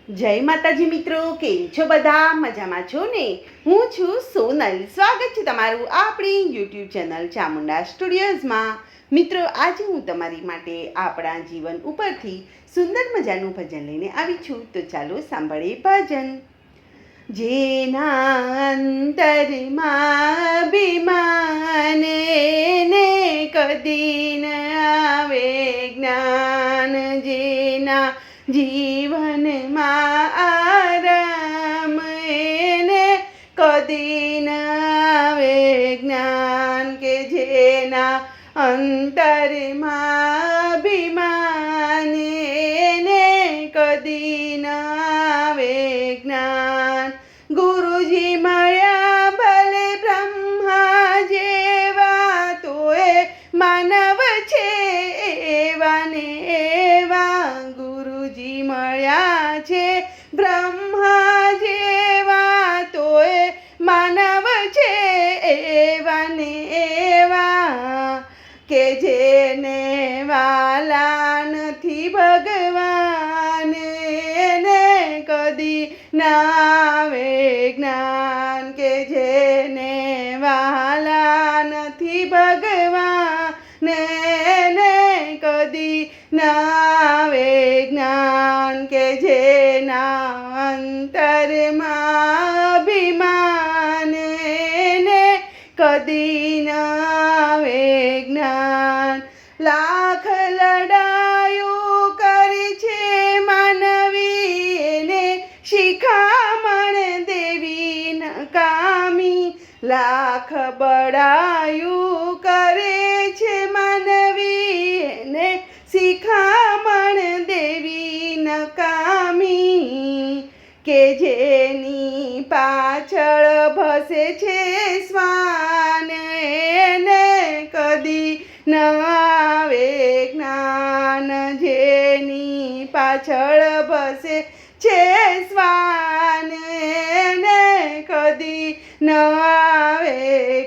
જય માતાજી મિત્રો, કેમ છો બધા? મજામાં છો ને? હું છું સોનલ. સ્વાગત છે તમારું આપણી યુટ્યુબ ચેનલ ચામુંડા સ્ટુડિયોઝમાં. મિત્રો, આજે હું તમારી માટે આપણા જીવન ઉપરથી સુંદર મજાનું ભજન લઈને આવી છું. તો ચાલો સાંભળીએ ભજન. જેના અંતરમાં અભિમાન ને કદી ન આવે જ્ઞાન, જેના જીવનમાં આરામ એને કદી ન આવે જ્ઞાન, કે જેના અંતરમાં અભિમાન એને કદી ન આવે જ્ઞાન. ગુરુજી મળ્યા ભલે બ્રહ્મા જેવા, તોય માનવ છે એવા ને એવા. ગુરુજી મળ્યા છે બ્રહ્મા જેવા, તોય માનવ છે એવા ને એવા. કે જેને વાલા નથી ભગવાન એને કદી ના આવે જ્ઞાન, કે જેને વાલા નથી ભગવાન એને કદી ના આવે જ્ઞાન, કે જેના અંતરમાં અભિમાન એને કદી ન આવે જ્ઞાન. લાખ લડાયું કરી છે માનવી, એને શિખામણ દેવી નકામી. લાખ બડાયું કરે છે માનવી, એને શિખામણ દેવી નકામી. કે જેની પાછળ ભસે છે શ્વાન એને કદી ન આવે જ્ઞાન, જેની પાછળ ભસે છે શ્વાન એને કદી ન આવે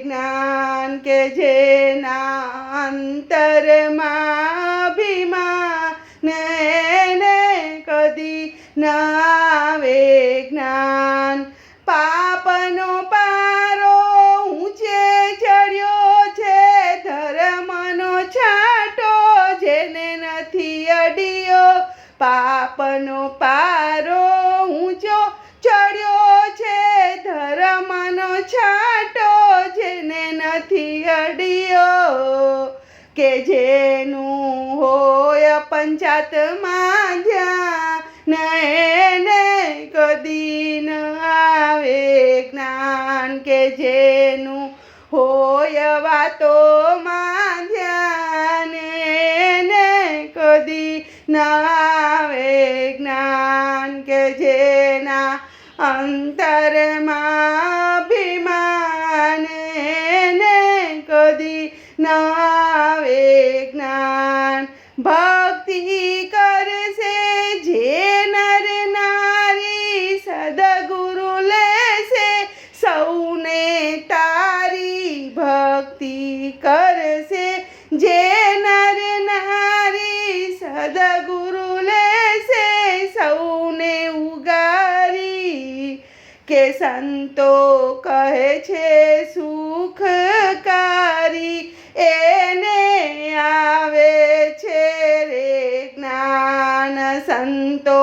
જ્ઞાન, કે જેના અંતરમાં અભિમાન એને કદી ન આવે જ્ઞાન. પાપનો પારો ઊંચે ચડ્યો છે, ધર્મનો છાંટો જેને નથી અડ્યો. પાપનો પારો ઊંચો ચડ્યો છે, ધર્મનો છાંટો જેને નથી અડ્યો. કે જેનું હોય પંચાતમાં ધ્યાન એને કદી ન આવે જ્ઞાન, કે જેનું હોય વાતોમાં ધ્યાન એને કદી ન આવે જ્ઞાન, કે જેના અંતરમાં અભિમાન એને કદી ન આવે જ્ઞાન. ભક્તિ કરશે જે નર નારી, સદગુરુ લેશે સૌને તારી. ભક્તિ કરશે જે નર નારી, સદગુરુ લેશે સૌને ઉગારી. કે સંતો કહે છે સુખકારી, એને આવે છે રે જ્ઞાન. સંતો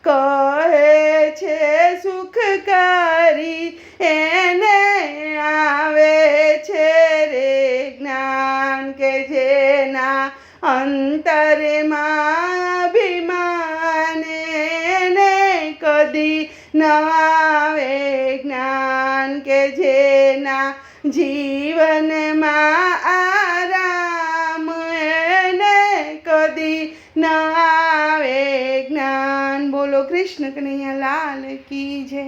કહે છે સુખકારી, એને આવે છે રે જ્ઞાન, કે જેના અંતરમાં અભિમાન એને કદી ન આવે જ્ઞાન, કે જેના જીવનમાં આરામ એને કદી ન આવે જ્ઞાન. બોલો કૃષ્ણ કનૈયા લાલ કી જય.